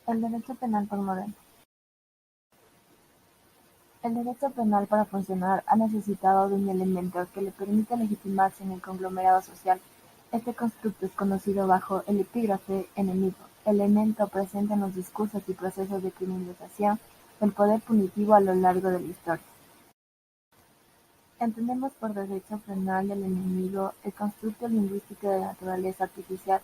El derecho penal postmoderno. El derecho penal para funcionar ha necesitado de un elemento que le permita legitimarse en el conglomerado social. Este constructo es conocido bajo el epígrafe enemigo, elemento presente en los discursos y procesos de criminalización del poder punitivo a lo largo de la historia. Entendemos por derecho penal del enemigo el constructo lingüístico de naturaleza artificial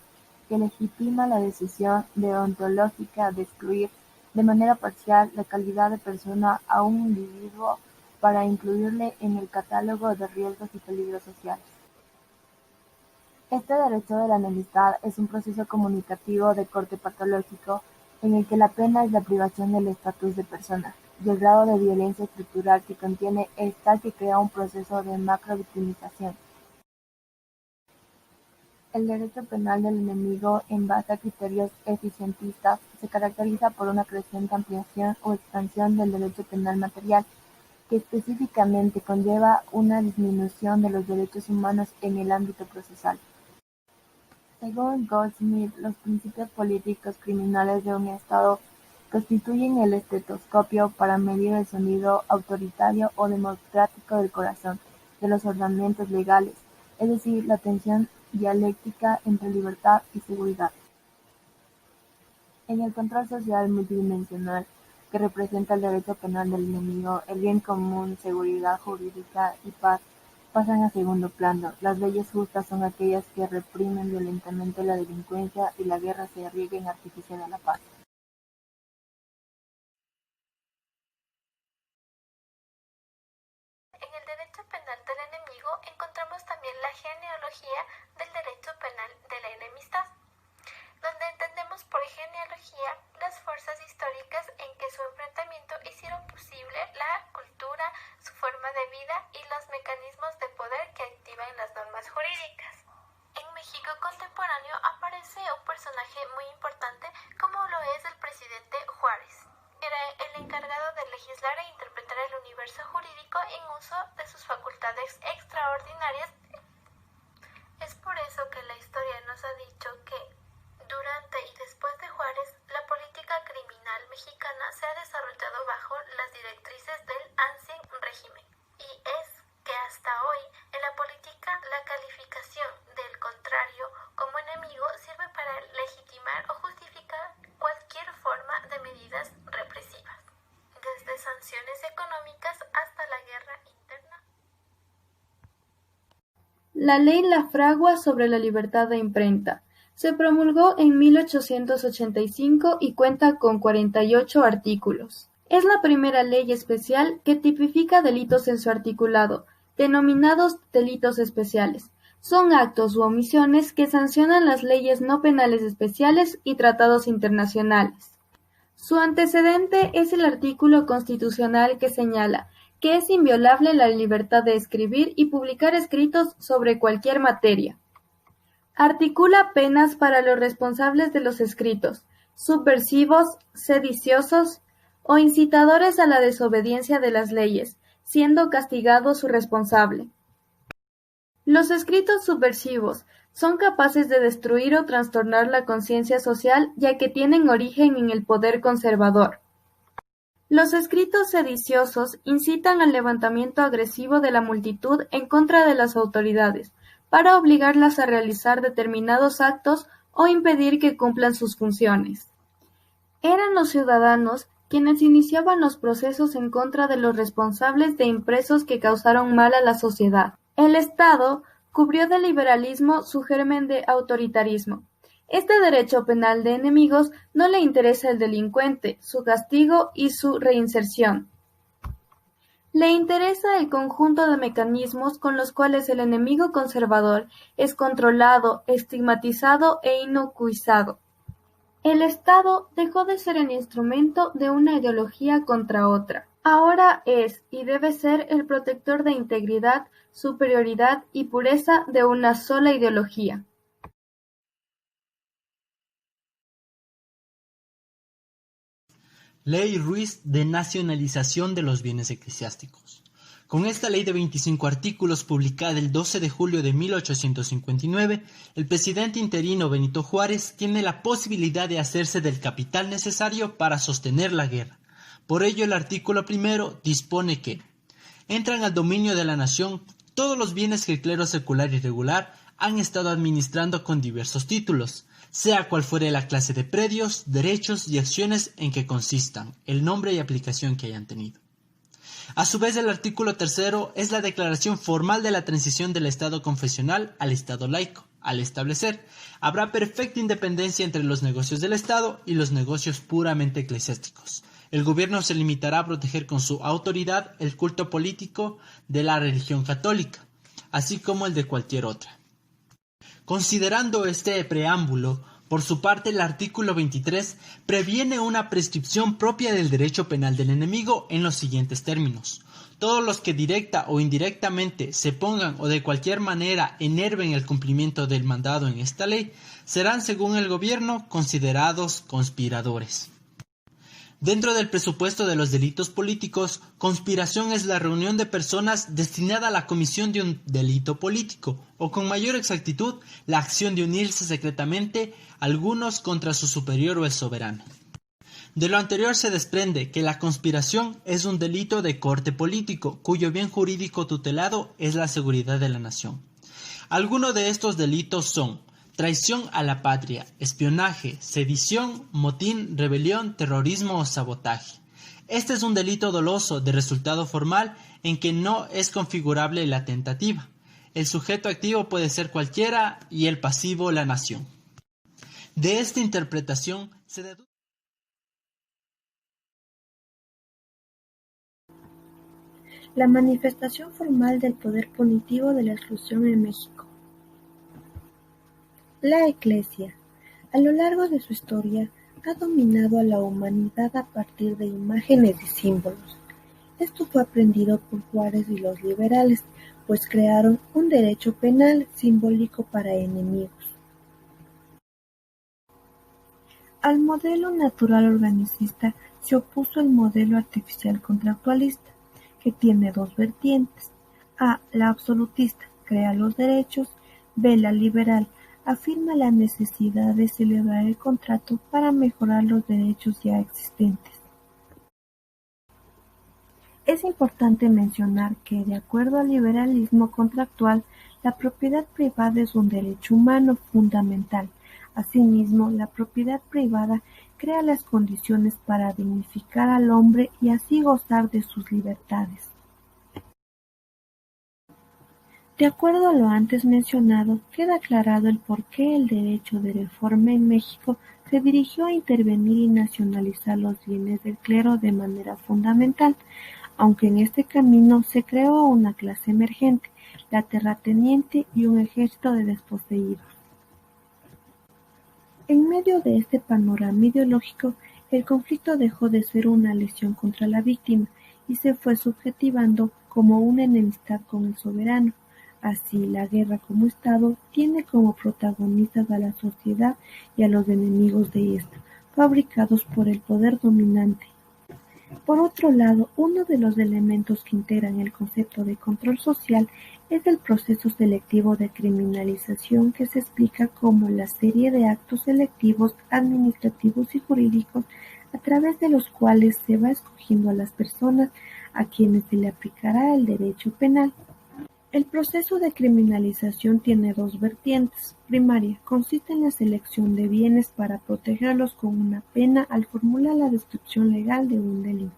que legitima la decisión deontológica de excluir de manera parcial la calidad de persona a un individuo para incluirle en el catálogo de riesgos y peligros sociales. Este derecho de la enemistad es un proceso comunicativo de corte patológico en el que la pena es la privación del estatus de persona, y el grado de violencia estructural que contiene es tal que crea un proceso de macrovictimización. El derecho penal del enemigo, en base a criterios eficientistas, se caracteriza por una creciente ampliación o expansión del derecho penal material, que específicamente conlleva una disminución de los derechos humanos en el ámbito procesal. Según Goldsmith, los principios políticos criminales de un Estado constituyen el estetoscopio para medir el sonido autoritario o democrático del corazón de los ordenamientos legales, es decir, la tensión dialéctica entre libertad y seguridad. En el control social multidimensional que representa el derecho penal del enemigo, el bien común, seguridad jurídica y paz pasan a segundo plano. Las leyes justas son aquellas que reprimen violentamente la delincuencia y la guerra se riega en artificio de la paz. En el derecho penal del enemigo encontramos también la genealogía del derecho penal de la enemistad, donde entendemos por genealogía las fuerzas históricas en que su enfrentamiento hicieron posible la cultura, su forma de vida y los mecanismos de poder que activan las normas jurídicas. En México contemporáneo aparece un personaje muy importante como lo es el presidente Juárez. Era el encargado de legislar e interpretar el universo jurídico en uso de sus facultades extraordinarias. Es por eso que la historia nos ha dicho que durante y después de Juárez, la política criminal mexicana se ha desarrollado bajo las directrices del ancien régimen. Y es que hasta hoy, en la política, la calificación del contrario como enemigo sirve para legitimar o justificar cualquier forma de medidas represivas, desde sanciones económicas hasta la guerra interna. La ley La Fragua sobre la libertad de imprenta se promulgó en 1885 y cuenta con 48 artículos. Es la primera ley especial que tipifica delitos en su articulado, denominados delitos especiales. Son actos u omisiones que sancionan las leyes no penales especiales y tratados internacionales. Su antecedente es el artículo constitucional que señala que es inviolable la libertad de escribir y publicar escritos sobre cualquier materia. Articula penas para los responsables de los escritos, subversivos, sediciosos o incitadores a la desobediencia de las leyes, siendo castigado su responsable. Los escritos subversivos son capaces de destruir o trastornar la conciencia social ya que tienen origen en el poder conservador. Los escritos sediciosos incitan al levantamiento agresivo de la multitud en contra de las autoridades, para obligarlas a realizar determinados actos o impedir que cumplan sus funciones. Eran los ciudadanos quienes iniciaban los procesos en contra de los responsables de impresos que causaron mal a la sociedad. El Estado cubrió de liberalismo su germen de autoritarismo. Este derecho penal de enemigos no le interesa el delincuente, su castigo y su reinserción. Le interesa el conjunto de mecanismos con los cuales el enemigo conservador es controlado, estigmatizado e inocuizado. El Estado dejó de ser el instrumento de una ideología contra otra. Ahora es y debe ser el protector de integridad, superioridad y pureza de una sola ideología. Ley Ruiz de nacionalización de los bienes eclesiásticos. Con esta ley de 25 artículos publicada el 12 de julio de 1859, el presidente interino Benito Juárez tiene la posibilidad de hacerse del capital necesario para sostener la guerra. Por ello, el artículo primero dispone que entran al dominio de la nación todos los bienes que el clero secular y regular han estado administrando con diversos títulos, sea cual fuere la clase de predios, derechos y acciones en que consistan, el nombre y aplicación que hayan tenido. A su vez, el artículo tercero es la declaración formal de la transición del Estado confesional al Estado laico. Al establecer, habrá perfecta independencia entre los negocios del Estado y los negocios puramente eclesiásticos. El gobierno se limitará a proteger con su autoridad el culto político de la religión católica, así como el de cualquier otra. Considerando este preámbulo, por su parte, el artículo 23 previene una prescripción propia del derecho penal del enemigo en los siguientes términos. Todos los que directa o indirectamente se pongan o de cualquier manera enerven el cumplimiento del mandado en esta ley serán, según el gobierno, considerados conspiradores. Dentro del presupuesto de los delitos políticos, conspiración es la reunión de personas destinada a la comisión de un delito político, o con mayor exactitud, la acción de unirse secretamente algunos contra su superior o el soberano. De lo anterior se desprende que la conspiración es un delito de corte político, cuyo bien jurídico tutelado es la seguridad de la nación. Algunos de estos delitos son traición a la patria, espionaje, sedición, motín, rebelión, terrorismo o sabotaje. Este es un delito doloso de resultado formal en que no es configurable la tentativa. El sujeto activo puede ser cualquiera y el pasivo la nación. De esta interpretación se deduce la manifestación formal del poder punitivo de la exclusión en México. La Iglesia, a lo largo de su historia, ha dominado a la humanidad a partir de imágenes y símbolos. Esto fue aprendido por Juárez y los liberales, pues crearon un derecho penal simbólico para enemigos. Al modelo natural organicista se opuso el modelo artificial contractualista, que tiene dos vertientes. A, la absolutista, crea los derechos. B, la liberal, afirma la necesidad de celebrar el contrato para mejorar los derechos ya existentes. Es importante mencionar que, de acuerdo al liberalismo contractual, la propiedad privada es un derecho humano fundamental. Asimismo, la propiedad privada crea las condiciones para dignificar al hombre y así gozar de sus libertades. De acuerdo a lo antes mencionado, queda aclarado el por qué el derecho de reforma en México se dirigió a intervenir y nacionalizar los bienes del clero de manera fundamental, aunque en este camino se creó una clase emergente, la terrateniente y un ejército de desposeídos. En medio de este panorama ideológico, el conflicto dejó de ser una lesión contra la víctima y se fue subjetivando como una enemistad con el soberano. Así, la guerra como Estado tiene como protagonistas a la sociedad y a los enemigos de ésta, fabricados por el poder dominante. Por otro lado, uno de los elementos que integran el concepto de control social es el proceso selectivo de criminalización, que se explica como la serie de actos selectivos administrativos y jurídicos a través de los cuales se va escogiendo a las personas a quienes se le aplicará el derecho penal. El proceso de criminalización tiene dos vertientes. Primaria, consiste en la selección de bienes para protegerlos con una pena al formular la descripción legal de un delito.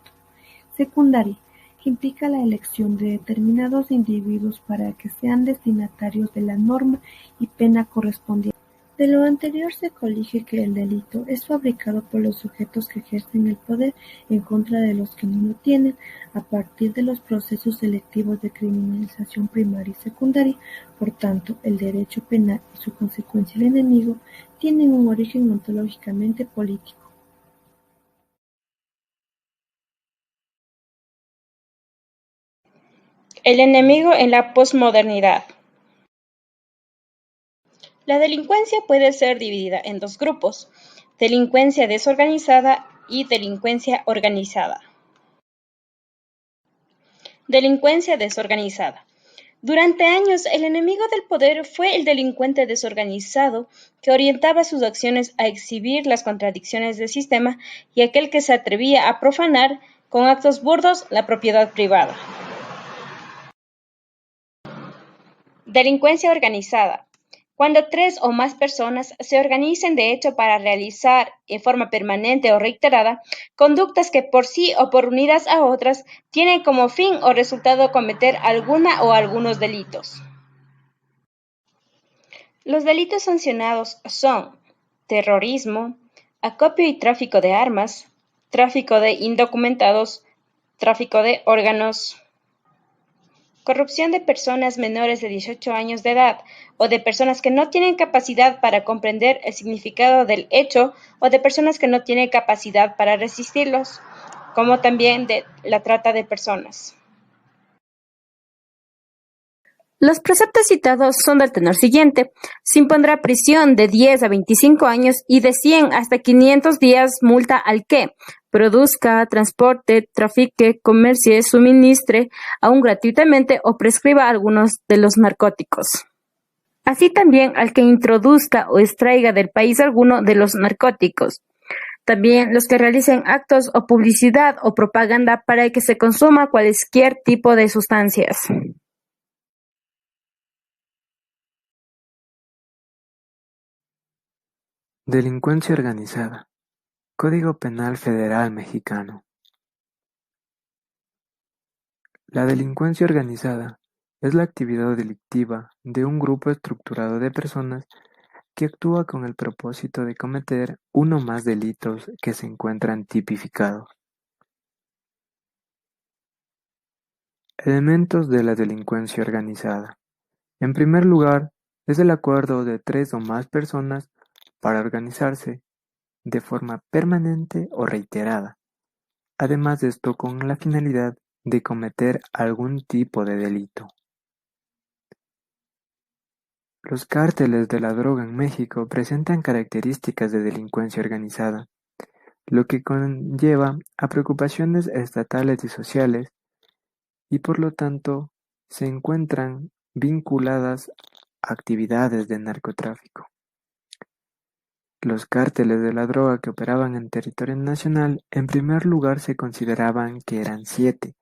Secundaria, que implica la elección de determinados individuos para que sean destinatarios de la norma y pena correspondiente. De lo anterior se colige que el delito es fabricado por los sujetos que ejercen el poder en contra de los que no lo tienen, a partir de los procesos selectivos de criminalización primaria y secundaria. Por tanto, el derecho penal y su consecuencia el enemigo tienen un origen ontológicamente político. El enemigo en la posmodernidad. La delincuencia puede ser dividida en dos grupos: delincuencia desorganizada y delincuencia organizada. Delincuencia desorganizada. Durante años, el enemigo del poder fue el delincuente desorganizado que orientaba sus acciones a exhibir las contradicciones del sistema y aquel que se atrevía a profanar con actos burdos la propiedad privada. Delincuencia organizada. Cuando 3 o más personas se organicen de hecho para realizar, en forma permanente o reiterada, conductas que por sí o por unidas a otras tienen como fin o resultado cometer alguna o algunos delitos. Los delitos sancionados son terrorismo, acopio y tráfico de armas, tráfico de indocumentados, tráfico de órganos, corrupción de personas menores de 18 años de edad o de personas que no tienen capacidad para comprender el significado del hecho o de personas que no tienen capacidad para resistirlos, como también de la trata de personas. Los preceptos citados son del tenor siguiente: se impondrá prisión de 10 a 25 años y de 100 hasta 500 días multa al que produzca, transporte, trafique, comercie, suministre, aun gratuitamente o prescriba algunos de los narcóticos. Así también al que introduzca o extraiga del país alguno de los narcóticos. También los que realicen actos o publicidad o propaganda para que se consuma cualquier tipo de sustancias. Delincuencia organizada. Código Penal Federal Mexicano. La delincuencia organizada es la actividad delictiva de un grupo estructurado de personas que actúa con el propósito de cometer uno o más delitos que se encuentran tipificados. Elementos de la delincuencia organizada. En primer lugar, es el acuerdo de 3 o más personas para organizarse de forma permanente o reiterada, además de esto con la finalidad de cometer algún tipo de delito. Los cárteles de la droga en México presentan características de delincuencia organizada, lo que conlleva a preocupaciones estatales y sociales, y por lo tanto se encuentran vinculadas a actividades de narcotráfico. Los cárteles de la droga que operaban en territorio nacional en primer lugar se consideraban que eran 7,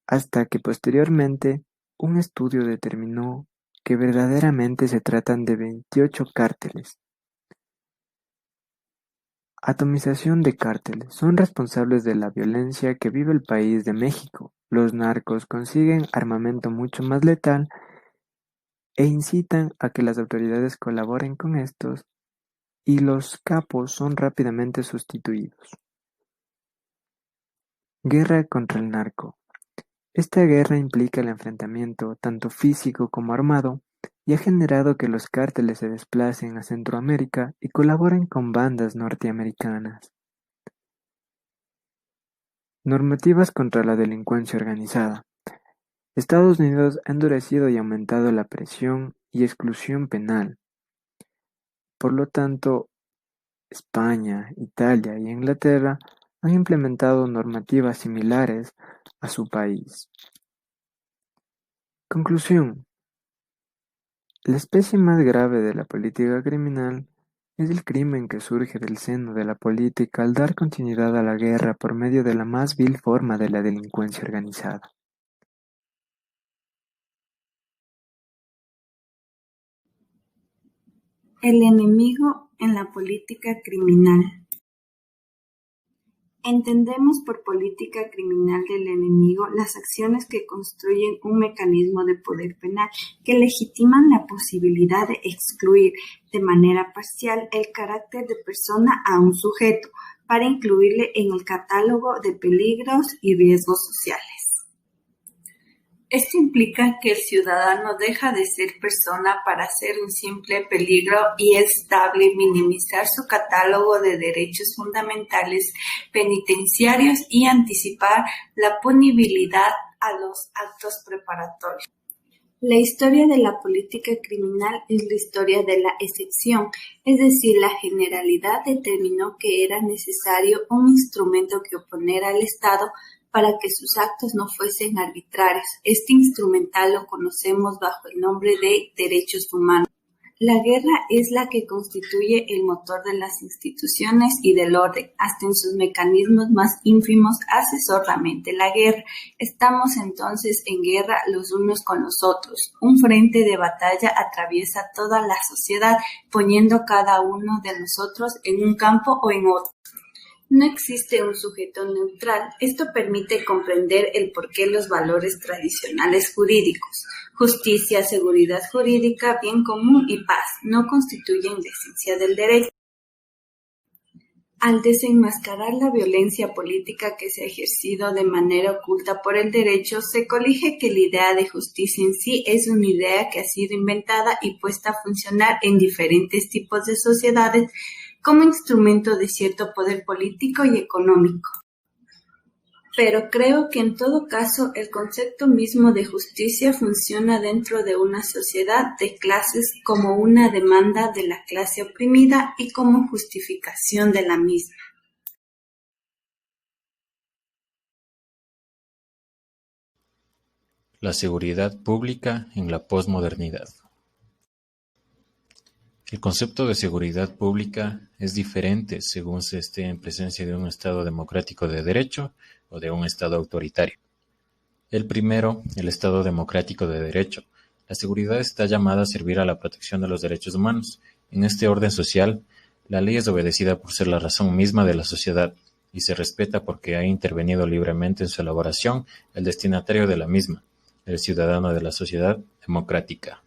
hasta que posteriormente un estudio determinó que verdaderamente se tratan de 28 cárteles. Atomización de cárteles. Son responsables de la violencia que vive el país de México. Los narcos consiguen armamento mucho más letal e incitan a que las autoridades colaboren con estos, y los capos son rápidamente sustituidos. Guerra contra el narco. Esta guerra implica el enfrentamiento tanto físico como armado y ha generado que los cárteles se desplacen a Centroamérica y colaboren con bandas norteamericanas. Normativas contra la delincuencia organizada. Estados Unidos ha endurecido y aumentado la presión y exclusión penal. Por lo tanto, España, Italia y Inglaterra han implementado normativas similares a su país. Conclusión. La especie más grave de la política criminal es el crimen que surge del seno de la política al dar continuidad a la guerra por medio de la más vil forma de la delincuencia organizada. El enemigo en la política criminal. Entendemos por política criminal del enemigo las acciones que construyen un mecanismo de poder penal que legitiman la posibilidad de excluir de manera parcial el carácter de persona a un sujeto para incluirle en el catálogo de peligros y riesgos sociales. Esto implica que el ciudadano deja de ser persona para ser un simple peligro y es dable minimizar su catálogo de derechos fundamentales penitenciarios y anticipar la punibilidad a los actos preparatorios. La historia de la política criminal es la historia de la excepción, es decir, la generalidad determinó que era necesario un instrumento que oponera al Estado para que sus actos no fuesen arbitrarios. Este instrumental lo conocemos bajo el nombre de derechos humanos. La guerra es la que constituye el motor de las instituciones y del orden, hasta en sus mecanismos más ínfimos hace sordamente la guerra. Estamos entonces en guerra los unos con los otros. Un frente de batalla atraviesa toda la sociedad, poniendo cada uno de nosotros en un campo o en otro. No existe un sujeto neutral. Esto permite comprender el porqué los valores tradicionales jurídicos, justicia, seguridad jurídica, bien común y paz, no constituyen la esencia del derecho. Al desenmascarar la violencia política que se ha ejercido de manera oculta por el derecho, se colige que la idea de justicia en sí es una idea que ha sido inventada y puesta a funcionar en diferentes tipos de sociedades como instrumento de cierto poder político y económico. Pero creo que en todo caso el concepto mismo de justicia funciona dentro de una sociedad de clases como una demanda de la clase oprimida y como justificación de la misma. La seguridad pública en la posmodernidad. El concepto de seguridad pública es diferente según se esté en presencia de un Estado democrático de derecho o de un Estado autoritario. El primero, el Estado democrático de derecho. La seguridad está llamada a servir a la protección de los derechos humanos. En este orden social, la ley es obedecida por ser la razón misma de la sociedad y se respeta porque ha intervenido libremente en su elaboración el destinatario de la misma, el ciudadano de la sociedad democrática.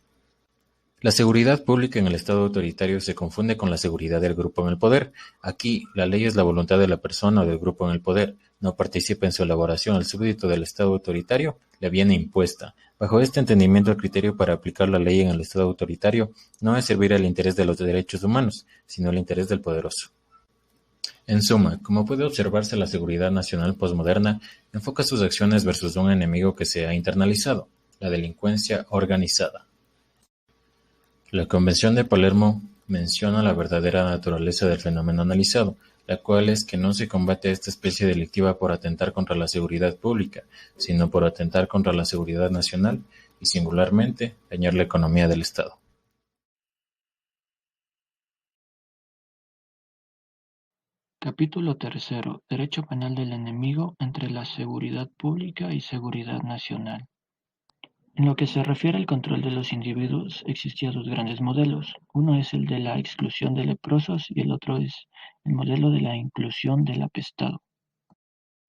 La seguridad pública en el Estado autoritario se confunde con la seguridad del grupo en el poder. Aquí, la ley es la voluntad de la persona o del grupo en el poder. No participa en su elaboración el súbdito del Estado autoritario, le viene impuesta. Bajo este entendimiento, el criterio para aplicar la ley en el Estado autoritario no es servir al interés de los derechos humanos, sino al interés del poderoso. En suma, como puede observarse, la seguridad nacional posmoderna enfoca sus acciones versus un enemigo que se ha internalizado, la delincuencia organizada. La Convención de Palermo menciona la verdadera naturaleza del fenómeno analizado, la cual es que no se combate a esta especie delictiva por atentar contra la seguridad pública, sino por atentar contra la seguridad nacional y, singularmente, dañar la economía del Estado. Capítulo tercero. Derecho penal del enemigo entre la seguridad pública y seguridad nacional. En lo que se refiere al control de los individuos, existían dos grandes modelos. Uno es el de la exclusión de leprosos y el otro es el modelo de la inclusión del apestado.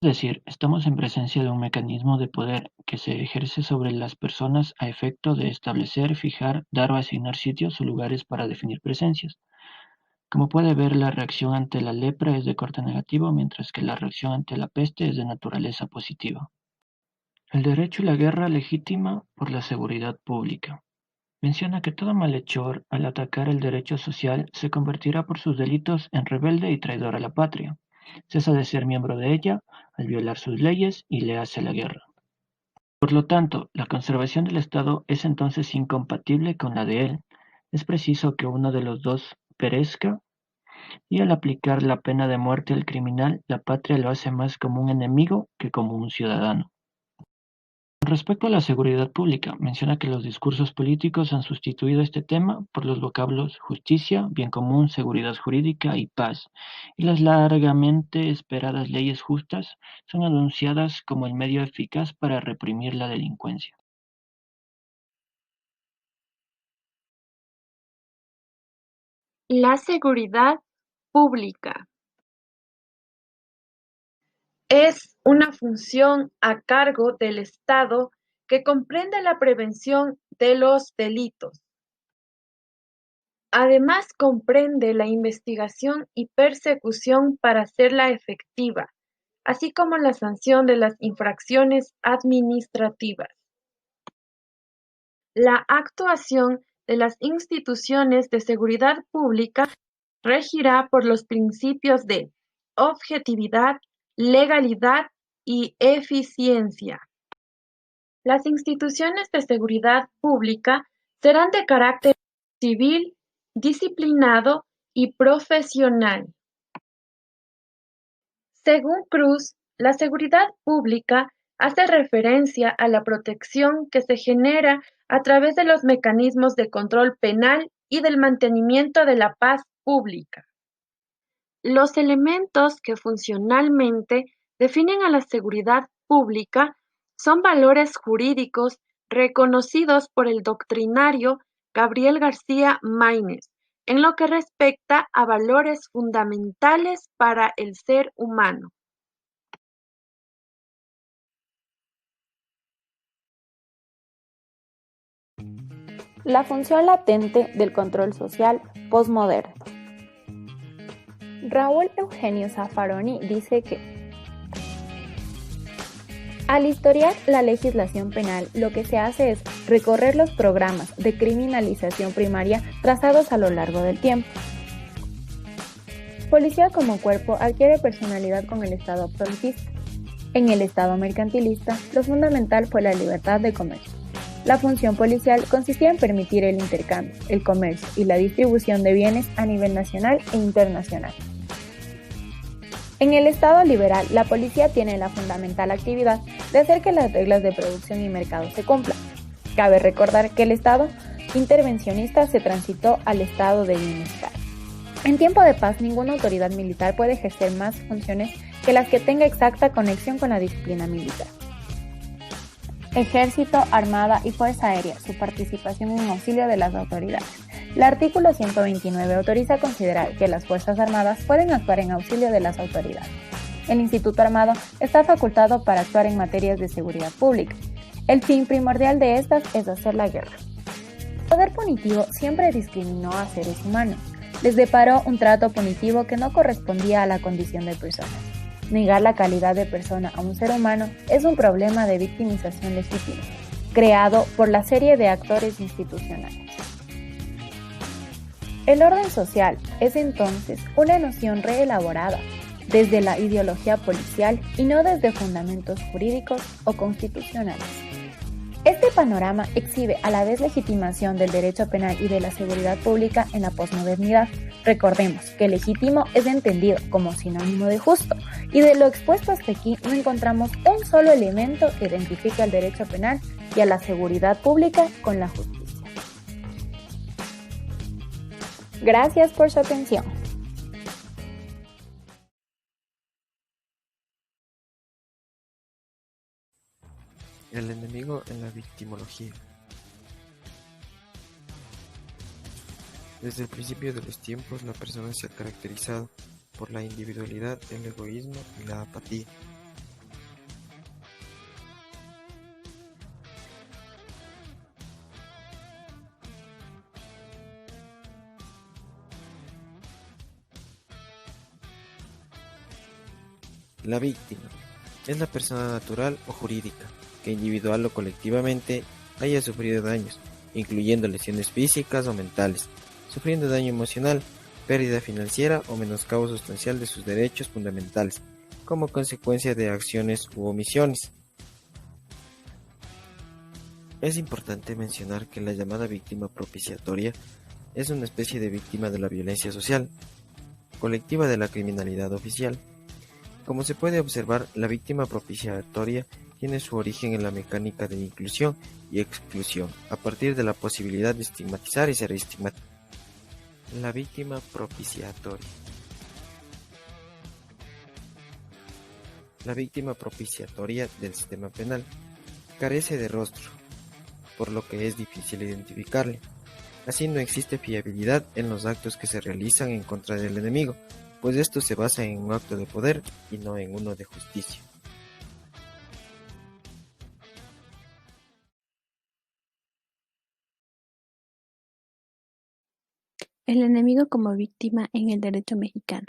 Es decir, estamos en presencia de un mecanismo de poder que se ejerce sobre las personas a efecto de establecer, fijar, dar o asignar sitios o lugares para definir presencias. Como puede ver, la reacción ante la lepra es de corte negativo, mientras que la reacción ante la peste es de naturaleza positiva. El derecho y la guerra legítima por la seguridad pública. Menciona que todo malhechor, al atacar el derecho social, se convertirá por sus delitos en rebelde y traidor a la patria. Cesa de ser miembro de ella al violar sus leyes y le hace la guerra. Por lo tanto, la conservación del Estado es entonces incompatible con la de él. Es preciso que uno de los dos perezca, y al aplicar la pena de muerte al criminal, la patria lo hace más como un enemigo que como un ciudadano. Con respecto a la seguridad pública, menciona que los discursos políticos han sustituido este tema por los vocablos justicia, bien común, seguridad jurídica y paz, y las largamente esperadas leyes justas son anunciadas como el medio eficaz para reprimir la delincuencia. La seguridad pública es una función a cargo del Estado que comprende la prevención de los delitos. Además, comprende la investigación y persecución para hacerla efectiva, así como la sanción de las infracciones administrativas. La actuación de las instituciones de seguridad pública regirá por los principios de objetividad, legalidad y eficiencia. Las instituciones de seguridad pública serán de carácter civil, disciplinado y profesional. Según Cruz, La seguridad pública hace referencia a la protección que se genera a través de los mecanismos de control penal y del mantenimiento de la paz pública. Los elementos que funcionalmente definen a la seguridad pública son valores jurídicos reconocidos por el doctrinario Gabriel García Maínez, en lo que respecta a valores fundamentales para el ser humano. La función latente del control social posmoderno. Raúl Eugenio Zaffaroni dice que al historiar la legislación penal, lo que se hace es recorrer los programas de criminalización primaria trazados a lo largo del tiempo. Policía como cuerpo adquiere personalidad con el Estado absolutista. En el Estado mercantilista, lo fundamental fue la libertad de comercio. La función policial consistía en permitir el intercambio, el comercio y la distribución de bienes a nivel nacional e internacional. En el Estado liberal, la policía tiene la fundamental actividad de hacer que las reglas de producción y mercado se cumplan. Cabe recordar que el Estado intervencionista se transitó al estado de bienestar. En tiempo de paz, ninguna autoridad militar puede ejercer más funciones que las que tenga exacta conexión con la disciplina militar. Ejército, Armada y Fuerza Aérea, su participación en auxilio de las autoridades. El artículo 129 autoriza considerar que las Fuerzas Armadas pueden actuar en auxilio de las autoridades. El Instituto Armado está facultado para actuar en materias de seguridad pública. El fin primordial de estas es hacer la guerra. El poder punitivo siempre discriminó a seres humanos. Les deparó un trato punitivo que no correspondía a la condición de persona. Negar la calidad de persona a un ser humano es un problema de victimización legítima, creado por la serie de actores institucionales. El orden social es entonces una noción reelaborada desde la ideología policial y no desde fundamentos jurídicos o constitucionales. Este panorama exhibe a la deslegitimación del derecho penal y de la seguridad pública en la posmodernidad. Recordemos que legítimo es entendido como sinónimo de justo, y de lo expuesto hasta aquí no encontramos un solo elemento que identifique al derecho penal y a la seguridad pública con la justicia. Gracias por su atención. El enemigo en la victimología. Desde el principio de los tiempos, la persona se ha caracterizado por la individualidad, el egoísmo y la apatía. La víctima es la persona natural o jurídica que individual o colectivamente haya sufrido daños, incluyendo lesiones físicas o mentales, sufriendo daño emocional, pérdida financiera o menoscabo sustancial de sus derechos fundamentales, como consecuencia de acciones u omisiones. Es importante mencionar que la llamada víctima propiciatoria es una especie de víctima de la violencia social, colectiva de la criminalidad oficial. Como se puede observar, la víctima propiciatoria tiene su origen en la mecánica de inclusión y exclusión, a partir de la posibilidad de estigmatizar y ser estigmatizado. La víctima propiciatoria. La víctima propiciatoria del sistema penal carece de rostro, por lo que es difícil identificarle. Así no existe fiabilidad en los actos que se realizan en contra del enemigo, pues esto se basa en un acto de poder y no en uno de justicia. El enemigo como víctima en el derecho mexicano.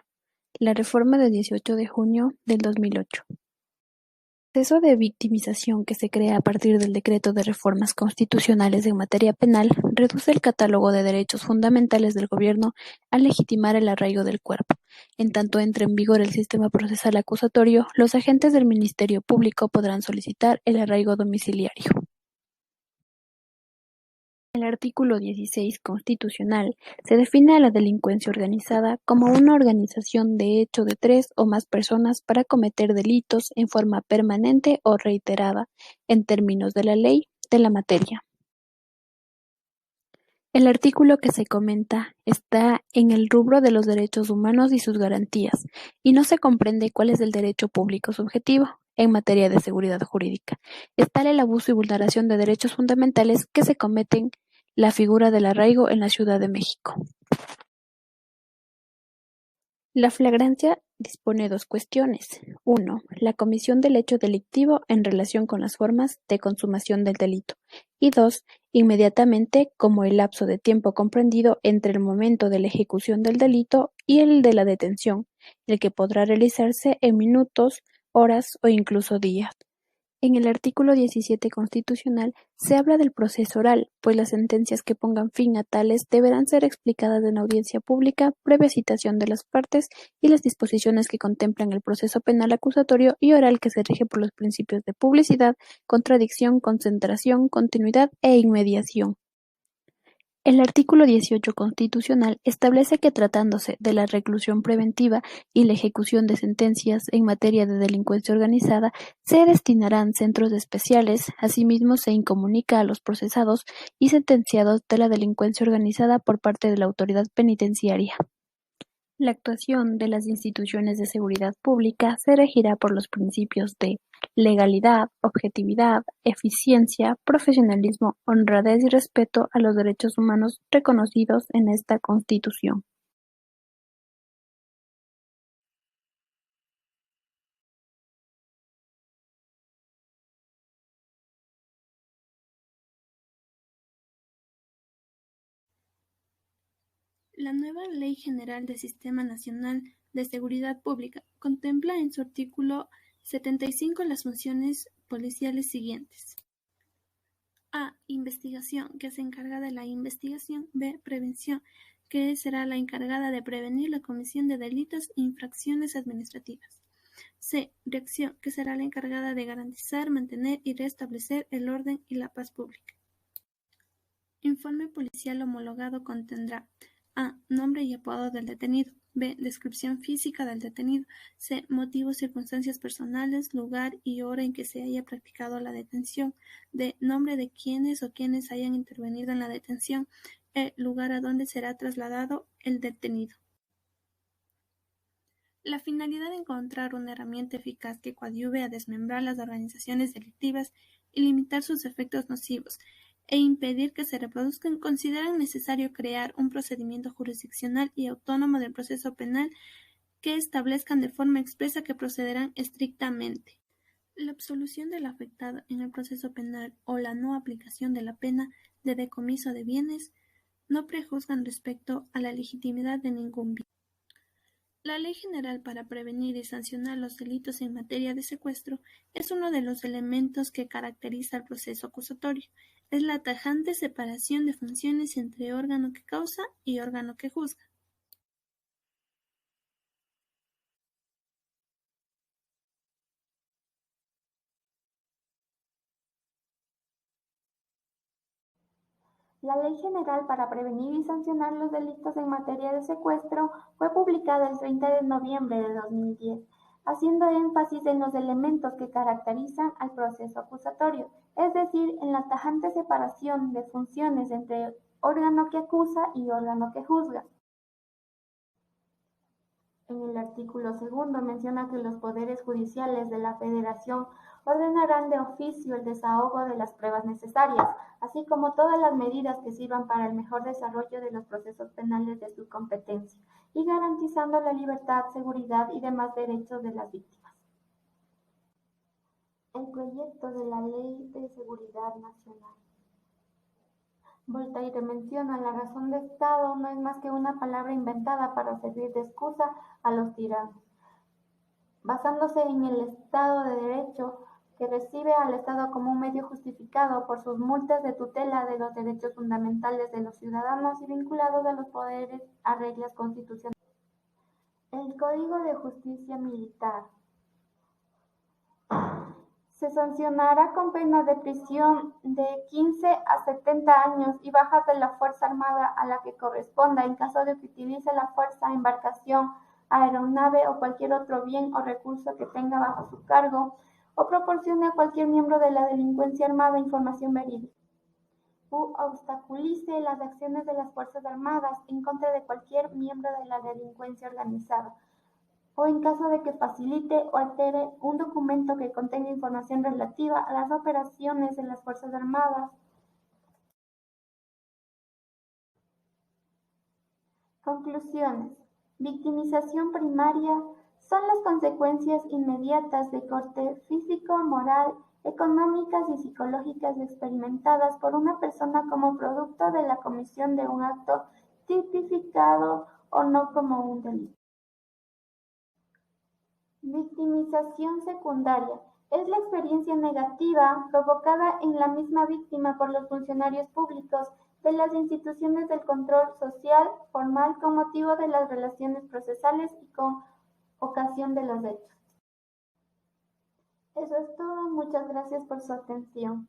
La reforma del 18 de junio del 2008. El proceso de victimización que se crea a partir del Decreto de Reformas Constitucionales en materia penal reduce el catálogo de derechos fundamentales del gobierno al legitimar el arraigo del cuerpo. En tanto entre en vigor el sistema procesal acusatorio, los agentes del Ministerio Público podrán solicitar el arraigo domiciliario. El artículo 16 constitucional se define a la delincuencia organizada como una organización de hecho de 3 o más personas para cometer delitos en forma permanente o reiterada, en términos de la ley de la materia. El artículo que se comenta está en el rubro de los derechos humanos y sus garantías, y no se comprende cuál es el derecho público subjetivo en materia de seguridad jurídica. Es tal el abuso y vulneración de derechos fundamentales que se cometen la figura del arraigo en la Ciudad de México. La flagrancia dispone dos cuestiones: 1. La comisión del hecho delictivo en relación con las formas de consumación del delito, y 2. Inmediatamente, como el lapso de tiempo comprendido entre el momento de la ejecución del delito y el de la detención, el que podrá realizarse en minutos, horas o incluso días. En el artículo 17 constitucional se habla del proceso oral, pues las sentencias que pongan fin a tales deberán ser explicadas en audiencia pública, previa citación de las partes, y las disposiciones que contemplan el proceso penal acusatorio y oral que se rige por los principios de publicidad, contradicción, concentración, continuidad e inmediación. El artículo 18 constitucional establece que tratándose de la reclusión preventiva y la ejecución de sentencias en materia de delincuencia organizada, se destinarán centros especiales. Asimismo, se incomunica a los procesados y sentenciados de la delincuencia organizada por parte de la autoridad penitenciaria. La actuación de las instituciones de seguridad pública se regirá por los principios de legalidad, objetividad, eficiencia, profesionalismo, honradez y respeto a los derechos humanos reconocidos en esta Constitución. La nueva Ley General del Sistema Nacional de Seguridad Pública contempla en su artículo 75 las funciones policiales siguientes: A. Investigación, que se encarga de la investigación. B. Prevención, que será la encargada de prevenir la comisión de delitos e infracciones administrativas. C. Reacción, que será la encargada de garantizar, mantener y restablecer el orden y la paz pública. Informe policial homologado contendrá: A. Nombre y apodo del detenido. B. Descripción física del detenido. C. Motivos, circunstancias personales, lugar y hora en que se haya practicado la detención. D. Nombre de quienes o quienes hayan intervenido en la detención. E. Lugar a donde será trasladado el detenido. La finalidad de encontrar una herramienta eficaz que coadyuve a desmembrar las organizaciones delictivas y limitar sus efectos nocivos, e impedir que se reproduzcan, consideran necesario crear un procedimiento jurisdiccional y autónomo del proceso penal que establezcan de forma expresa que procederán estrictamente la absolución del afectado en el proceso penal o la no aplicación de la pena de decomiso de bienes, no prejuzgan respecto a la legitimidad de ningún bien. La Ley General para prevenir y sancionar los delitos en materia de secuestro es uno de los elementos que caracteriza el proceso acusatorio. Es la tajante separación de funciones entre órgano que causa y órgano que juzga. La Ley General para prevenir y sancionar los delitos en materia de secuestro fue publicada el 30 de noviembre de 2010, haciendo énfasis en los elementos que caracterizan al proceso acusatorio, es decir, en la tajante separación de funciones entre órgano que acusa y órgano que juzga. En el artículo segundo menciona que los poderes judiciales de la Federación ordenarán de oficio el desahogo de las pruebas necesarias, así como todas las medidas que sirvan para el mejor desarrollo de los procesos penales de su competencia, y garantizando la libertad, seguridad y demás derechos de las víctimas. El proyecto de la Ley de Seguridad Nacional. Voltaire menciona: la razón de Estado no es más que una palabra inventada para servir de excusa a los tiranos. Basándose en el Estado de Derecho, que recibe al Estado como un medio justificado por sus multas de tutela de los derechos fundamentales de los ciudadanos y vinculados a los poderes a reglas constitucionales. El Código de Justicia Militar. Se sancionará con pena de prisión de 15 a 70 años y bajas de la Fuerza Armada a la que corresponda en caso de que utilice la fuerza, embarcación, aeronave o cualquier otro bien o recurso que tenga bajo su cargo o proporcione a cualquier miembro de la delincuencia armada información verídica u obstaculice las acciones de las Fuerzas Armadas en contra de cualquier miembro de la delincuencia organizada, o en caso de que facilite o altere un documento que contenga información relativa a las operaciones de las Fuerzas Armadas. Conclusiones. Victimización primaria son las consecuencias inmediatas de corte físico, moral, económicas y psicológicas experimentadas por una persona como producto de la comisión de un acto tipificado o no como un delito. Victimización secundaria es la experiencia negativa provocada en la misma víctima por los funcionarios públicos de las instituciones del control social formal con motivo de las relaciones procesales y con ocasión de los hechos. Eso es todo, muchas gracias por su atención.